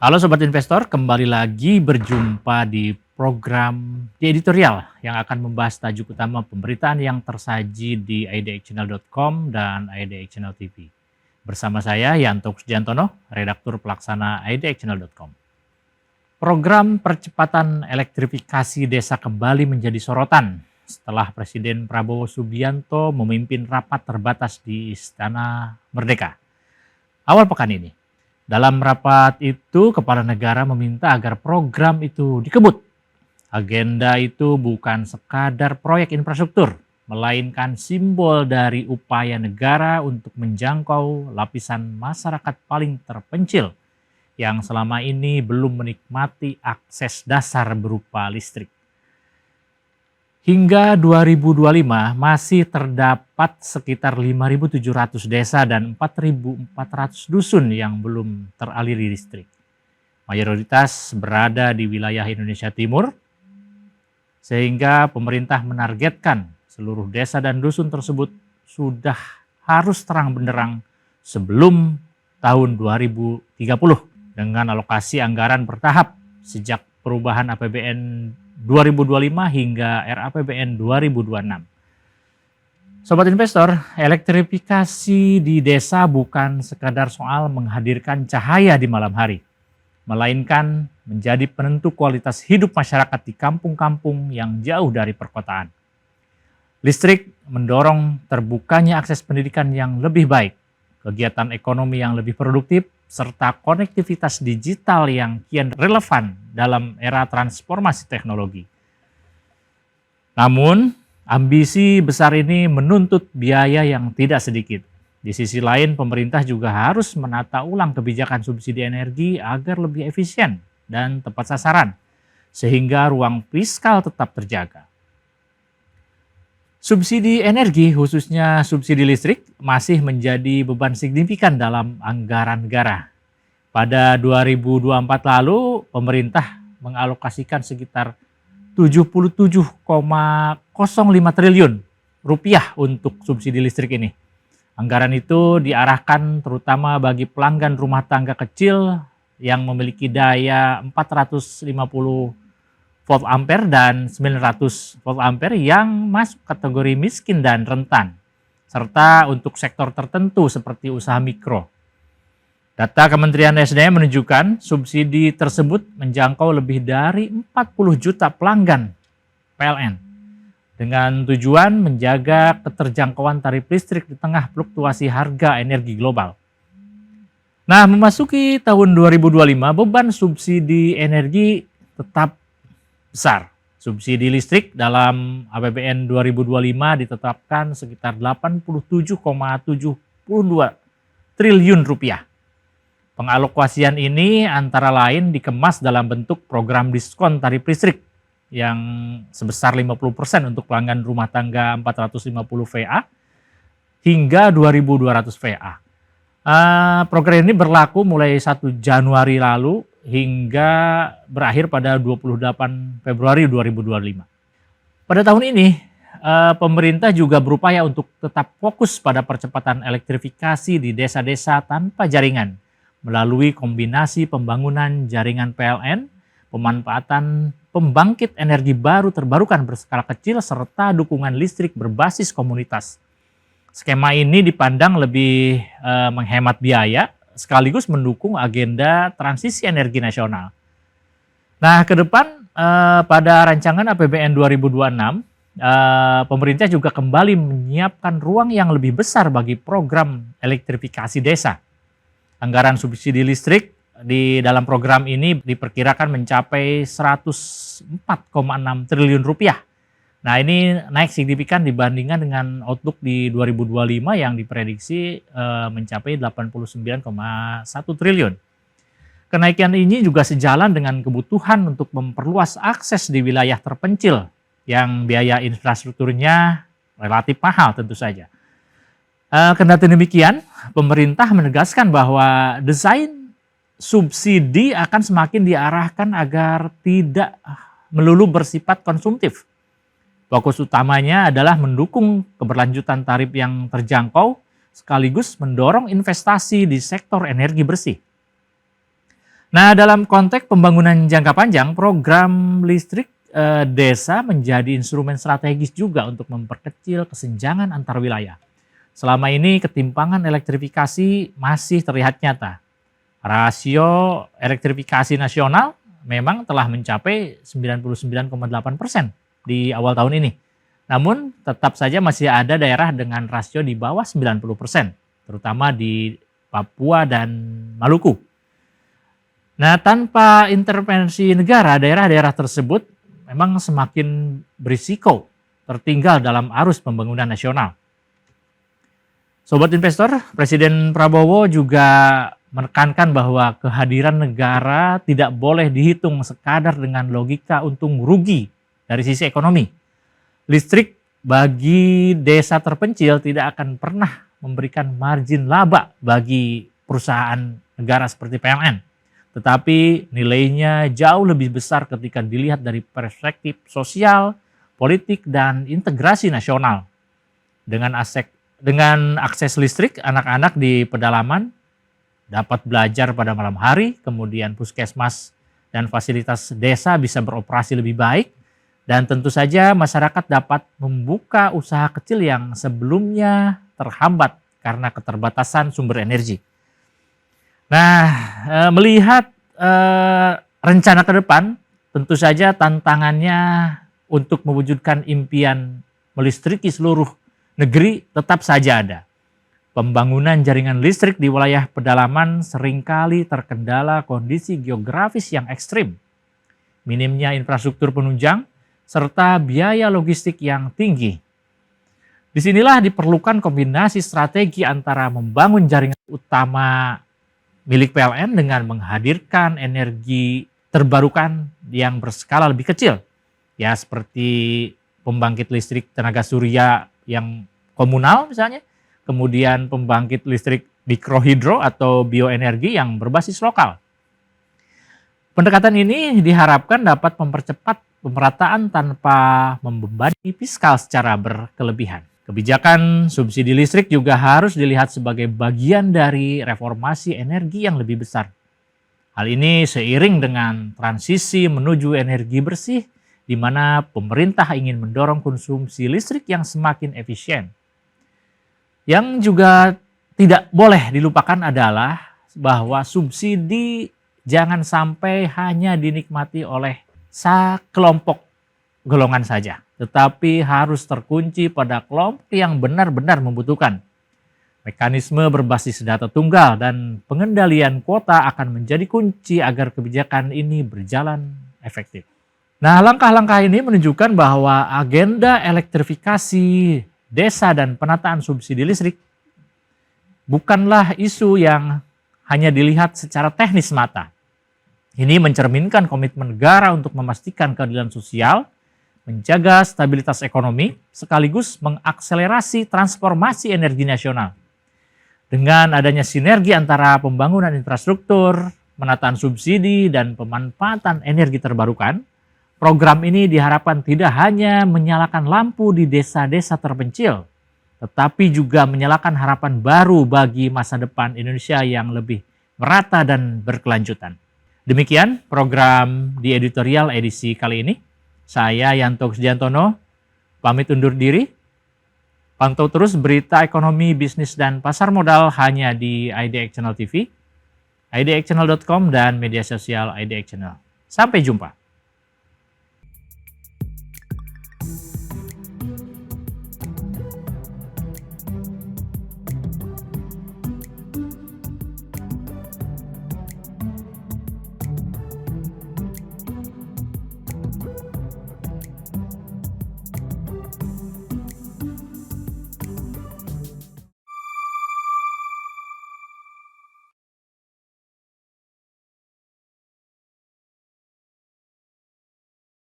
Halo Sobat Investor, kembali lagi berjumpa di editorial yang akan membahas tajuk utama pemberitaan yang tersaji di idxchannel.com dan idxchannel TV. Bersama saya Yanto Kusdiantono, redaktur pelaksana idxchannel.com. Program percepatan elektrifikasi desa kembali menjadi sorotan setelah Presiden Prabowo Subianto memimpin rapat terbatas di Istana Merdeka awal pekan ini. Dalam rapat itu, kepala negara meminta agar program itu dikebut. Agenda itu bukan sekadar proyek infrastruktur, melainkan simbol dari upaya negara untuk menjangkau lapisan masyarakat paling terpencil yang selama ini belum menikmati akses dasar berupa listrik. Hingga 2025 masih terdapat sekitar 5.700 desa dan 4.400 dusun yang belum teraliri listrik. Mayoritas berada di wilayah Indonesia Timur, sehingga pemerintah menargetkan seluruh desa dan dusun tersebut sudah harus terang benderang sebelum tahun 2030 dengan alokasi anggaran bertahap sejak perubahan APBN 2025 hingga RAPBN 2026. Sobat Investor, elektrifikasi di desa bukan sekadar soal menghadirkan cahaya di malam hari, melainkan menjadi penentu kualitas hidup masyarakat di kampung-kampung yang jauh dari perkotaan. Listrik mendorong terbukanya akses pendidikan yang lebih baik, kegiatan ekonomi yang lebih produktif, serta konektivitas digital yang kian relevan dalam era transformasi teknologi. Namun, ambisi besar ini menuntut biaya yang tidak sedikit. Di sisi lain, pemerintah juga harus menata ulang kebijakan subsidi energi agar lebih efisien dan tepat sasaran, sehingga ruang fiskal tetap terjaga. Subsidi energi, khususnya subsidi listrik, masih menjadi beban signifikan dalam anggaran negara. Pada 2024 lalu, pemerintah mengalokasikan sekitar 77,05 triliun rupiah untuk subsidi listrik ini. Anggaran itu diarahkan terutama bagi pelanggan rumah tangga kecil yang memiliki daya 450 volt ampere dan 900 volt ampere yang masuk kategori miskin dan rentan, serta untuk sektor tertentu seperti usaha mikro. Data Kementerian SDM menunjukkan subsidi tersebut menjangkau lebih dari 40 juta pelanggan PLN dengan tujuan menjaga keterjangkauan tarif listrik di tengah fluktuasi harga energi global. Nah, memasuki tahun 2025, beban subsidi energi tetap besar. Subsidi listrik dalam APBN 2025 ditetapkan sekitar 87,72 triliun rupiah. Pengalokasian ini antara lain dikemas dalam bentuk program diskon tarif listrik yang sebesar 50% untuk pelanggan rumah tangga 450 VA hingga 2.200 VA. Program ini berlaku mulai 1 Januari lalu hingga berakhir pada 28 Februari 2025. Pada tahun ini, pemerintah juga berupaya untuk tetap fokus pada percepatan elektrifikasi di desa-desa tanpa jaringan melalui kombinasi pembangunan jaringan PLN, pemanfaatan pembangkit energi baru terbarukan berskala kecil, serta dukungan listrik berbasis komunitas. Skema ini dipandang lebih menghemat biaya, sekaligus mendukung agenda transisi energi nasional. Nah, ke depan pada rancangan APBN 2026, pemerintah juga kembali menyiapkan ruang yang lebih besar bagi program elektrifikasi desa. Anggaran subsidi listrik di dalam program ini diperkirakan mencapai 104,6 triliun rupiah. Nah, ini naik signifikan dibandingkan dengan outlook di 2025 yang diprediksi mencapai 89,1 triliun. Kenaikan ini juga sejalan dengan kebutuhan untuk memperluas akses di wilayah terpencil yang biaya infrastrukturnya relatif mahal tentu saja. Kendati demikian, pemerintah menegaskan bahwa desain subsidi akan semakin diarahkan agar tidak melulu bersifat konsumtif. Fokus utamanya adalah mendukung keberlanjutan tarif yang terjangkau sekaligus mendorong investasi di sektor energi bersih. Nah, dalam konteks pembangunan jangka panjang, program listrik desa menjadi instrumen strategis juga untuk memperkecil kesenjangan antar wilayah. Selama ini ketimpangan elektrifikasi masih terlihat nyata. Rasio elektrifikasi nasional memang telah mencapai 99,8% di awal tahun ini. Namun tetap saja masih ada daerah dengan rasio di bawah 90%, terutama di Papua dan Maluku. Nah, tanpa intervensi negara, daerah-daerah tersebut memang semakin berisiko tertinggal dalam arus pembangunan nasional. Sobat investor, Presiden Prabowo juga menekankan bahwa kehadiran negara tidak boleh dihitung sekadar dengan logika untung rugi dari sisi ekonomi. Listrik bagi desa terpencil tidak akan pernah memberikan margin laba bagi perusahaan negara seperti PLN. Tetapi nilainya jauh lebih besar ketika dilihat dari perspektif sosial, politik, dan integrasi nasional. Dengan akses listrik, anak-anak di pedalaman dapat belajar pada malam hari, kemudian puskesmas dan fasilitas desa bisa beroperasi lebih baik, dan tentu saja masyarakat dapat membuka usaha kecil yang sebelumnya terhambat karena keterbatasan sumber energi. Nah, melihat rencana ke depan, tentu saja tantangannya untuk mewujudkan impian melistriki seluruh negeri tetap saja ada. Pembangunan jaringan listrik di wilayah pedalaman seringkali terkendala kondisi geografis yang ekstrim, minimnya infrastruktur penunjang, serta biaya logistik yang tinggi. Disinilah diperlukan kombinasi strategi antara membangun jaringan utama milik PLN dengan menghadirkan energi terbarukan yang berskala lebih kecil. Ya, seperti pembangkit listrik tenaga surya yang komunal misalnya, kemudian pembangkit listrik mikrohidro atau bioenergi yang berbasis lokal. Pendekatan ini diharapkan dapat mempercepat pemerataan tanpa membebani fiskal secara berkelebihan. Kebijakan subsidi listrik juga harus dilihat sebagai bagian dari reformasi energi yang lebih besar. Hal ini seiring dengan transisi menuju energi bersih, di mana pemerintah ingin mendorong konsumsi listrik yang semakin efisien. Yang juga tidak boleh dilupakan adalah bahwa subsidi jangan sampai hanya dinikmati oleh sekelompok golongan saja, tetapi harus terkunci pada kelompok yang benar-benar membutuhkan. Mekanisme berbasis data tunggal dan pengendalian kuota akan menjadi kunci agar kebijakan ini berjalan efektif. Nah, langkah-langkah ini menunjukkan bahwa agenda elektrifikasi desa dan penataan subsidi listrik bukanlah isu yang hanya dilihat secara teknis mata. Ini mencerminkan komitmen negara untuk memastikan keadilan sosial, menjaga stabilitas ekonomi, sekaligus mengakselerasi transformasi energi nasional. Dengan adanya sinergi antara pembangunan infrastruktur, penataan subsidi, dan pemanfaatan energi terbarukan, program ini diharapkan tidak hanya menyalakan lampu di desa-desa terpencil, tetapi juga menyalakan harapan baru bagi masa depan Indonesia yang lebih merata dan berkelanjutan. Demikian program di editorial edisi kali ini. Saya Yanto Kusdiantono, pamit undur diri. Pantau terus berita ekonomi, bisnis, dan pasar modal hanya di IDX Channel TV, idxchannel.com, dan media sosial IDX Channel. Sampai jumpa.